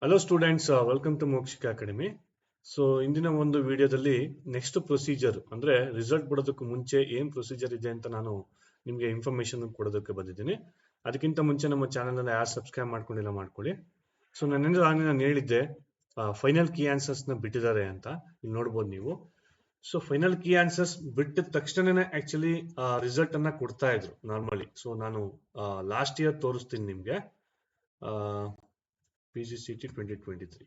Hello students, welcome to Mokshika academy. So ಇಂದಿನ ಒಂದು ವಿಡಿಯೋದಲ್ಲಿ ನೆಕ್ಸ್ಟ್ ಪ್ರೊಸೀಜರ್ ಅಂದ್ರೆ ರಿಸಲ್ಟ್ ಬಿಡೋದಕ್ಕೂ ಮುಂಚೆ ಏನ್ ಪ್ರೊಸೀಜರ್ ಇದೆ ಅಂತ ನಾನು ನಿಮಗೆ ಇನ್ಫಾರ್ಮೇಶನ್ ಕೊಡೋದಕ್ಕೆ ಬಂದಿದ್ದೀನಿ. ಅದಕ್ಕಿಂತ ಮುಂಚೆ ನಮ್ಮ ಚಾನಲ್ ಅನ್ನ ಯಾರು ಸಬ್ಸ್ಕ್ರೈಬ್ ಮಾಡ್ಕೊಂಡಿಲ್ಲ ಮಾಡ್ಕೊಳ್ಳಿ. ಸೊ ನಾನು ಹೇಳಿದ್ದೆ ಫೈನಲ್ ಕೀ ಆನ್ಸರ್ಸ್ ನ ಬಿಟ್ಟಿದ್ದಾರೆ ಅಂತ. ಇಲ್ಲಿ ನೋಡ್ಬೋದು ನೀವು. ಸೊ ಫೈನಲ್ ಕೀ ಆನ್ಸರ್ಸ್ ಬಿಟ್ಟ ತಕ್ಷಣನೇ ಆಕ್ಚುಲಿ ರಿಸಲ್ಟ್ ಅನ್ನ ಕೊಡ್ತಾ ಇದ್ರು ನಾರ್ಮಲಿ. ಸೊ ನಾನು ಲಾಸ್ಟ್ ಇಯರ್ ತೋರಿಸ್ತೀನಿ ನಿಮ್ಗೆ. PGCET 2023.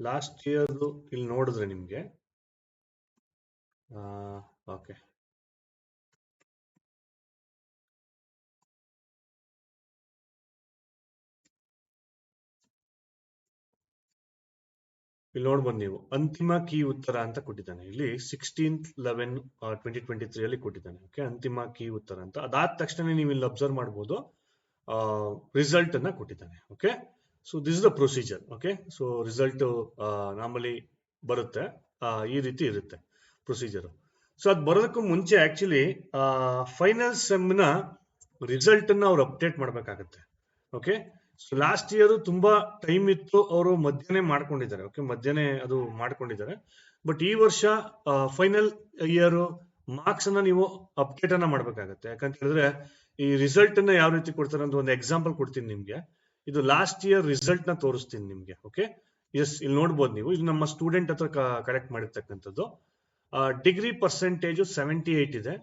ಲಾಸ್ಟ್ ಇಯರ್ ಇಲ್ಲಿ ನೋಡಿದ್ರೆ ನಿಮ್ಗೆ ಓಕೆ, ಇಲ್ಲಿ ನೋಡ್ಬೋದು ನೀವು ಅಂತಿಮ ಕೀ ಉತ್ತರ ಅಂತ ಕೊಟ್ಟಿದ್ದಾನೆ. ಇಲ್ಲಿ 16/11/2023 ಅಲ್ಲಿ ಕೊಟ್ಟಿದ್ದಾನೆ. ಓಕೆ, ಅಂತಿಮ ಕೀ ಉತ್ತರ ಅಂತ. ಅದಾದ ತಕ್ಷಣ ನೀವು ಇಲ್ಲಿ ಅಬ್ಸರ್ವ್ ಮಾಡ್ಬೋದು ರಿಸಲ್ಟ್ ಅನ್ನ ಕೊಟ್ಟಿದ್ದಾನೆ. Okay, so this is the procedure. Okay, so result normally ಬರುತ್ತೆ, ಈ ರೀತಿ ಇರುತ್ತೆ ಪ್ರೊಸೀಜರ್. ಸೊ ಅದು ಬರೋದಕ್ಕೂ ಮುಂಚೆ ಆಕ್ಚುಲಿ ಫೈನಲ್ ಸೆಮ್ ನ ರಿಸಲ್ಟ್ ಅನ್ನ ಅವ್ರು ಅಪ್ಡೇಟ್ ಮಾಡ್ಬೇಕಾಗತ್ತೆ. ಓಕೆ, ಸೊ ಲಾಸ್ಟ್ ಇಯರ್ ತುಂಬಾ ಟೈಮ್ ಇತ್ತು, ಅವರು ಮಧ್ಯಾಹ್ನ ಮಾಡ್ಕೊಂಡಿದ್ದಾರೆ. ಓಕೆ, ಮಧ್ಯಾಹ್ನ ಅದು ಮಾಡ್ಕೊಂಡಿದ್ದಾರೆ. ಬಟ್ ಈ ವರ್ಷ ಫೈನಲ್ ಇಯರ್ ಮಾರ್ಕ್ಸ್ ಅನ್ನ ನೀವು ಅಪ್ಡೇಟ್ ಅನ್ನ ಮಾಡ್ಬೇಕಾಗತ್ತೆ. ಯಾಕಂತ ಹೇಳಿದ್ರೆ ಈ ರಿಸಲ್ಟ್ ಅನ್ನ ಯಾವ ರೀತಿ ಕೊಡ್ತಾರೆ ಅಂತ ಒಂದು ಎಕ್ಸಾಂಪಲ್ ಕೊಡ್ತೀನಿ ನಿಮ್ಗೆ. ಇದು ಲಾಸ್ಟ್ ಇಯರ್ ರಿಸಲ್ಟ್ ನ ತೋರಿಸ್ತೀನಿ ನಿಮ್ಗೆ. ಓಕೆ, ಎಸ್, ಇಲ್ಲಿ ನೋಡ್ಬೋದು ನೀವು. ಇದು ನಮ್ಮ ಸ್ಟೂಡೆಂಟ್ ಹತ್ರ ಕರೆಕ್ಟ್ ಮಾಡಿರ್ತಕ್ಕಂಥದ್ದು. ಡಿಗ್ರಿ ಪರ್ಸೆಂಟೇಜ್ 78 ಇದೆ.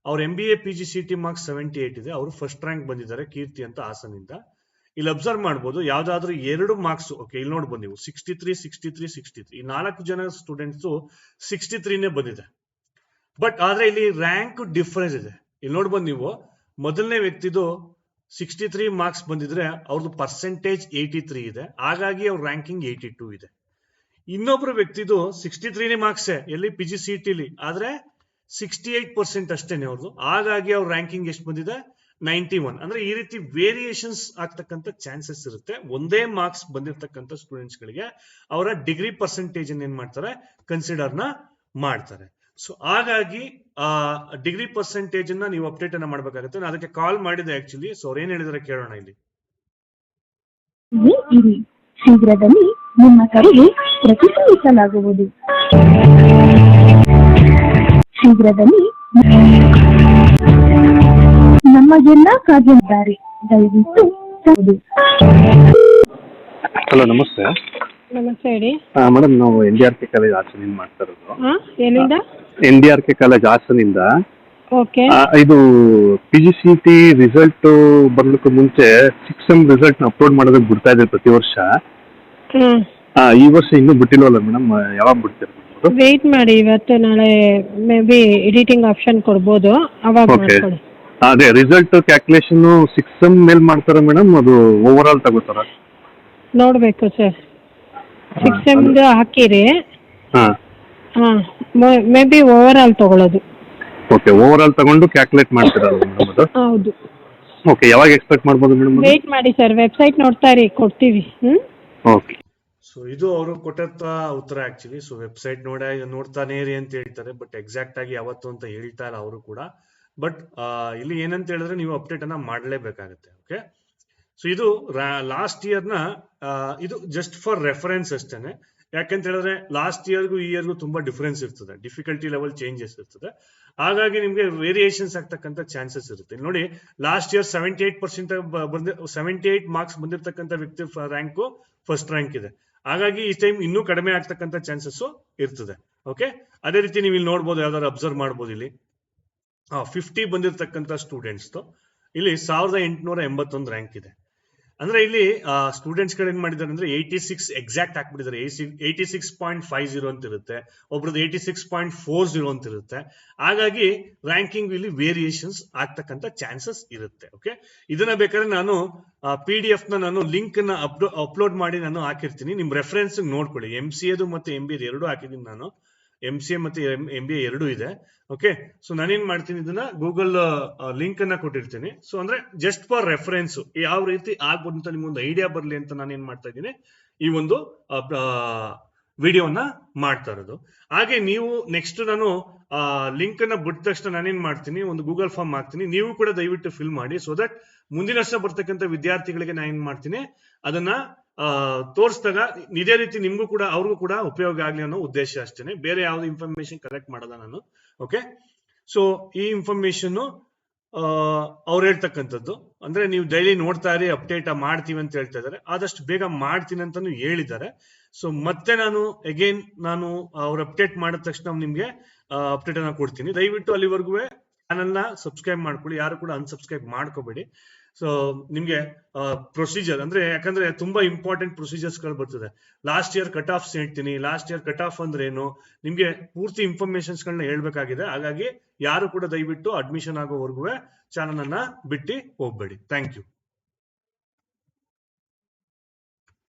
ಅವ್ರ MBA PGCET ಮಾರ್ಕ್ಸ್ 78 ಇದೆ. ಅವರು ಫಸ್ಟ್ ರ್ಯಾಂಕ್ ಬಂದಿದ್ದಾರೆ, ಕೀರ್ತಿ ಅಂತ ಹಾಸನಿಂದ. ಇಲ್ಲಿ ಅಬ್ಸರ್ವ್ ಮಾಡ್ಬೋದು ಯಾವ್ದಾದ್ರು 2 ಮಾರ್ಕ್ಸ್. ಓಕೆ, ಇಲ್ಲಿ ನೋಡ್ಬೋದು ನೀವು 63, 63, 63. ಈ 4 ಜನ ಸ್ಟೂಡೆಂಟ್ಸ್ 63ನೇ ಬಂದಿದೆ. ಬಟ್ ಆದ್ರೆ ಇಲ್ಲಿ ರ್ಯಾಂಕ್ ಡಿಫರೆನ್ಸ್ ಇದೆ. ಇಲ್ಲಿ ನೋಡ್ಬೋದು ನೀವು, ಮೊದಲನೇ ವ್ಯಕ್ತಿದು 63 ಮಾರ್ಕ್ಸ್ ಬಂದಿದ್ರೆ ಅವ್ರದ್ದು ಪರ್ಸೆಂಟೇಜ್ 83 ಇದೆ, ಹಾಗಾಗಿ ಅವ್ರ ರ್ಯಾಂಕಿಂಗ್ 82 ಇದೆ. ಇನ್ನೊಬ್ರು ವ್ಯಕ್ತಿದು 63ನೇ ಮಾರ್ಕ್ಸ್ ಎಲ್ಲಿ PGCET ಲಿ, ಆದ್ರೆ 68% ಅಷ್ಟೇನೆ ಅವ್ರದ್ದು, ಹಾಗಾಗಿ ಅವ್ರ ರ್ಯಾಂಕಿಂಗ್ ಎಷ್ಟು ಬಂದಿದೆ 91. ಅಂದ್ರೆ ಈ ರೀತಿ ವೇರಿಯೇಷನ್ಸ್ ಆಗ್ತಕ್ಕಂಥ ಚಾನ್ಸಸ್ ಇರುತ್ತೆ. ಒಂದೇ ಮಾರ್ಕ್ಸ್ ಬಂದಿರತಕ್ಕಂಥ ಸ್ಟೂಡೆಂಟ್ಸ್ ಗಳಿಗೆ ಅವರ ಡಿಗ್ರಿ ಪರ್ಸೆಂಟೇಜ್ ಏನ್ ಮಾಡ್ತಾರೆ, ಕನ್ಸಿಡರ್ ನ ಮಾಡ್ತಾರೆ. ಸೊ ಹಾಗಾಗಿ ಡಿಗ್ರಿ ಪರ್ಸೆಂಟೇಜ್ ಅನ್ನ ನೀವು ಅಪ್ಡೇಟ್ ಅನ್ನ ಮಾಡ್ಬೇಕಾಗುತ್ತೆ. ನಾನು ಅದಕ್ಕೆ ಕಾಲ್ ಮಾಡಿದೆ ಆಕ್ಚುಲಿ. ಸೊ ಅವ್ರು ಏನ್ ಹೇಳಿದಾರೆ ಕೇಳೋಣ. ಇಲ್ಲಿ ಶೀಘ್ರದಲ್ಲಿ ನಿಮ್ಮ ಕರೆಗೆ ಪ್ರತಿಕ್ರಿಯಿಸಲಾಗುವುದು. ಶೀಘ್ರದಲ್ಲಿ ನಮ್ಮ ಎಲ್ಲಾ ಕಾರ್ಯನಿದ್ದಾರೆ, ದಯವಿಟ್ಟು. ಹಲೋ, ನಮಸ್ತೆ. ನಮಸ್ತೆ, ಹೇಳಿ. ಮೇಡಮ್, ನಾವು NDRK ಕಾಲೇಜ್ ಹಾಸನಿಂದ ಮಾಡ್ತಾ ಇರೋದು. ಎಲ್ಲಿಂದ? NDRK ಕಾಲೇಜ್ ಹಾಸನಿಂದ. ಓಕೆ. ಇದು PGCET ರಿಸಲ್ಟ್ ಬರ್ಲಿಕ್ಕೆ ಮುಂಚೆ 6 ಸೆಮ್ ರಿಸಲ್ಟ್ ಅಪ್ಲೋಡ್ ಮಾಡೋದಕ್ಕೆ ಬಿಡ್ತಾ ಇದೆ ಪ್ರತಿ ವರ್ಷ. ಈ ವರ್ಷ ಇನ್ನೂ ಬಿಟ್ಟಿಲ್ವಲ್ಲ ಮೇಡಮ್, ಯಾವಾಗ ಬಿಡ್ತೀರಾ? ವೇಟ್ ಮಾಡಿ, ಇವತ್ತು ನಾಳೆ ಮೇ ಬಿ ಎಡಿಟಿಂಗ್ ಆಪ್ಷನ್ ಕೊಡ್ಬೋದು, ಅವಾಗ ಮಾಡ್ಕೊಳ್ಳಿ. ಅದೇ ರಿಸಲ್ಟ್ ಕ್ಯಾಲ್ಕುಲೇಷನ್ 6 ಸೆಮ್ ಮೇಲೆ ಮಾಡ್ತಾರ ಮೇಡಮ್, ಅದು ಓವರ್ ಆಲ್ ತಗೋತಾರ? ನೋಡ್ಬೇಕು ಸರ್, 6 ಸೆಮ್ ಹಾಕಿರಿ. ಮೇ ಬಿ ಓವರ್ ಆಲ್ ತಗೊಳ್ಳೋದು. ಓಕೆ, ಓವರ್ ಆಲ್ ತಗೊಂಡು ಕ್ಯಾಲ್ಕುಲೇಟ್ ಮಾಡ್ತೀರಲ್ಲ ಮೇಡಮ್ ಅದು? ಹೌದು. ಓಕೆ, ಯಾವಾಗ ಎಕ್ಸ್ಪೆಕ್ಟ್ ಮಾಡ್ಬೋದು ಮೇಡಮ್? ವೇಟ್ ಮಾಡಿ ಸರ್, ವೆಬ್ಸೈಟ್ ನೋಡ್ತಾ ಇರಿ, ಕೊಡ್ತೀವಿ. ಓಕೆ. ಸೊ ಇದು ಅವರು ಕೊಟ್ಟಂತ ಉತ್ತರ ಆಕ್ಚುಲಿ. ಸೊ ವೆಬ್ಸೈಟ್ ನೋಡ್ತಾನೆ ಇರಿ ಅಂತ ಹೇಳ್ತಾರೆ, ಬಟ್ ಎಕ್ಸಾಕ್ಟ್ ಆಗಿ ಯಾವತ್ತು ಅಂತ ಹೇಳ್ತಾ ಇಲ್ಲ ಅವರು ಕೂಡ. ಬಟ್ ಇಲ್ಲಿ ಏನಂತ ಹೇಳಿದ್ರೆ ನೀವು ಅಪ್ಡೇಟ್ ಅನ್ನ ಮಾಡಲೇಬೇಕಾಗತ್ತೆ. ಓಕೆ, ಸೊ ಇದು ಲಾಸ್ಟ್ ಇಯರ್ ನ ಇದು ಜಸ್ಟ್ ಫಾರ್ ರೆಫರೆನ್ಸ್ ಅಷ್ಟೇನೆ. ಯಾಕಂತ ಹೇಳಿದ್ರೆ ಲಾಸ್ಟ್ ಇಯರ್ಗೂ ಈ ಇಯರ್ಗೂ ತುಂಬಾ ಡಿಫರೆನ್ಸ್ ಇರ್ತದೆ, ಡಿಫಿಕಲ್ಟಿ ಲೆವೆಲ್ ಚೇಂಜಸ್ ಇರ್ತದೆ. ಹಾಗಾಗಿ ನಿಮ್ಗೆ ವೇರಿಯೇಷನ್ಸ್ ಆಗ್ತಕ್ಕಂಥ ಚಾನ್ಸಸ್ ಇರುತ್ತೆ. ನೋಡಿ, ಲಾಸ್ಟ್ ಇಯರ್ 78 ಮಾರ್ಕ್ಸ್ ಬಂದಿರತಕ್ಕಂಥ ವ್ಯಕ್ತಿ ರ್ಯಾಂಕು ಫಸ್ಟ್ ರ್ಯಾಂಕ್ ಇದೆ. ಹಾಗಾಗಿ ಈ ಟೈಮ್ ಇನ್ನೂ ಕಡಿಮೆ ಆಗ್ತಕ್ಕಂಥ ಚಾನ್ಸಸ್ ಇರ್ತದೆ. ಓಕೆ, ಅದೇ ರೀತಿ ನೀವು ಇಲ್ಲಿ ನೋಡ್ಬೋದು, ಯಾವ್ದಾದ್ರು ಅಬ್ಸರ್ವ್ ಮಾಡ್ಬೋದು. ಇಲ್ಲಿ 50 ಬಂದಿರತಕ್ಕಂಥ ಸ್ಟೂಡೆಂಟ್ಸ್ ಇಲ್ಲಿ 1881 ರ್ಯಾಂಕ್ ಇದೆ. ಅಂದ್ರೆ ಇಲ್ಲಿ ಸ್ಟೂಡೆಂಟ್ಸ್ ಗಳು ಏನ್ ಮಾಡಿದ್ದಾರೆ ಅಂದ್ರೆ 86 ಎಕ್ಸಾಕ್ಟ್ ಹಾಕ್ಬಿಟ್ಟಿದ್ದಾರೆ. 86.50 ಅಂತ ಇರುತ್ತೆ, ಒಬ್ರದ್ದು 86.40 ಅಂತ ಇರುತ್ತೆ. ಹಾಗಾಗಿ ರ್ಯಾಂಕಿಂಗ್ ಇಲ್ಲಿ ವೇರಿಯೇಷನ್ಸ್ ಆಗ್ತಕ್ಕಂಥ ಚಾನ್ಸಸ್ ಇರುತ್ತೆ. ಓಕೆ, ಇದನ್ನ ಬೇಕಾದ್ರೆ ನಾನು PDF ನ ನಾನು ಲಿಂಕ್ ನ ಅಪ್ಲೋಡ್ ಮಾಡಿ ನಾನು ಹಾಕಿರ್ತೀನಿ, ನಿಮ್ ರೆಫರೆನ್ಸ್ ನೋಡ್ಕೊಳ್ಳಿ. MCA ಮತ್ತೆ MBA ಎರಡು ಹಾಕಿದೀನಿ ನಾನು, MCA ಮತ್ತೆ MBA ಎರಡು ಇದೆ. ಓಕೆ, ಸೊ ನಾನೇನ್ ಮಾಡ್ತೀನಿ, ಇದನ್ನ ಗೂಗಲ್ ಲಿಂಕ್ ಅನ್ನ ಕೊಟ್ಟಿರ್ತೀನಿ. ಸೊ ಅಂದ್ರೆ ಜಸ್ಟ್ ಫಾರ್ ರೆಫರೆನ್ಸ್ ಯಾವ ರೀತಿ ಆಗ್ಬೋದು ಅಂತ ನಿಮ್ಗೊಂದು ಐಡಿಯಾ ಬರ್ಲಿ ಅಂತ ನಾನು ಏನ್ ಮಾಡ್ತಾ ಇದ್ದೀನಿ, ಈ ಒಂದು ವಿಡಿಯೋನ ಮಾಡ್ತಾ ಇರೋದು. ಹಾಗೆ ನೀವು ನೆಕ್ಸ್ಟ್ ನಾನು ಲಿಂಕ್ ಅನ್ನ ಬಿಟ್ಟ ತಕ್ಷಣ ನಾನೇನ್ ಮಾಡ್ತೀನಿ, ಒಂದು ಗೂಗಲ್ ಫಾರ್ಮ್ ಹಾಕ್ತೀನಿ, ನೀವು ಕೂಡ ದಯವಿಟ್ಟು ಫಿಲ್ ಮಾಡಿ. ಸೊ ದಟ್ ಮುಂದಿನ ವರ್ಷ ಬರ್ತಕ್ಕಂಥ ವಿದ್ಯಾರ್ಥಿಗಳಿಗೆ ನಾನು ಏನ್ ಮಾಡ್ತೀನಿ, ಅದನ್ನ ತೋರಿಸಿದಾಗ ಇದೇ ರೀತಿ ನಿಮ್ಗೂ ಕೂಡ ಅವ್ರಿಗೂ ಕೂಡ ಉಪಯೋಗ ಆಗ್ಲಿ ಅನ್ನೋ ಉದ್ದೇಶ ಅಷ್ಟೇನೆ, ಬೇರೆ ಯಾವ್ದು ಇನ್ಫಾರ್ಮೇಶನ್ ಕಲೆಕ್ಟ್ ಮಾಡಲ್ಲ ನಾನು. ಓಕೆ, ಸೊ ಈ ಇನ್ಫಾರ್ಮೇಶನ್ ಅವ್ರು ಹೇಳ್ತಕ್ಕಂಥದ್ದು, ಅಂದ್ರೆ ನೀವು ಡೈಲಿ ನೋಡ್ತಾ ಇರಿ, ಅಪ್ಡೇಟ್ ಮಾಡ್ತೀವಿ ಅಂತ ಹೇಳ್ತಾ ಇದಾರೆ, ಆದಷ್ಟು ಬೇಗ ಮಾಡ್ತೀನಿ ಅಂತಾನು ಹೇಳಿದ್ದಾರೆ. ಸೊ ಮತ್ತೆ ನಾನು ಅಗೇನ್ ಅವ್ರು ಅಪ್ಡೇಟ್ ಮಾಡಿದ ತಕ್ಷಣ ನಿಮ್ಗೆ ಅಪ್ಡೇಟ್ ಅನ್ನ ಕೊಡ್ತೀನಿ. ದಯವಿಟ್ಟು ಅಲ್ಲಿವರೆಗೂ ಚಾನಲ್ ನ ಸಬ್ಸ್ಕ್ರೈಬ್ ಮಾಡ್ಕೊಳ್ಳಿ, ಯಾರು ಕೂಡ ಅನ್ಸಬ್ಸ್ಕ್ರೈಬ್ ಮಾಡ್ಕೋಬೇಡಿ. ಸೊ ನಿಮ್ಗೆ ಪ್ರೊಸೀಜರ್ ಅಂದ್ರೆ, ಯಾಕಂದ್ರೆ ತುಂಬಾ ಇಂಪಾರ್ಟೆಂಟ್ ಪ್ರೊಸೀಜರ್ಸ್ ಗಳು ಬರ್ತದೆ. ಲಾಸ್ಟ್ ಇಯರ್ ಕಟ್ ಆಫ್ಸ್ ಹೇಳ್ತೀನಿ, ಲಾಸ್ಟ್ ಇಯರ್ ಕಟ್ ಆಫ್ ಅಂದ್ರೆ ಏನು, ನಿಮ್ಗೆ ಪೂರ್ತಿ ಇನ್ಫಾರ್ಮೇಶನ್ಸ್ ಗಳನ್ನ ಹೇಳ್ಬೇಕಾಗಿದೆ. ಹಾಗಾಗಿ ಯಾರು ಕೂಡ ದಯವಿಟ್ಟು ಅಡ್ಮಿಷನ್ ಆಗೋವರೆಗೂ ಚಾನಲ್ ಅನ್ನ ಬಿಟ್ಟು ಹೋಗ್ಬೇಡಿ. Thank you.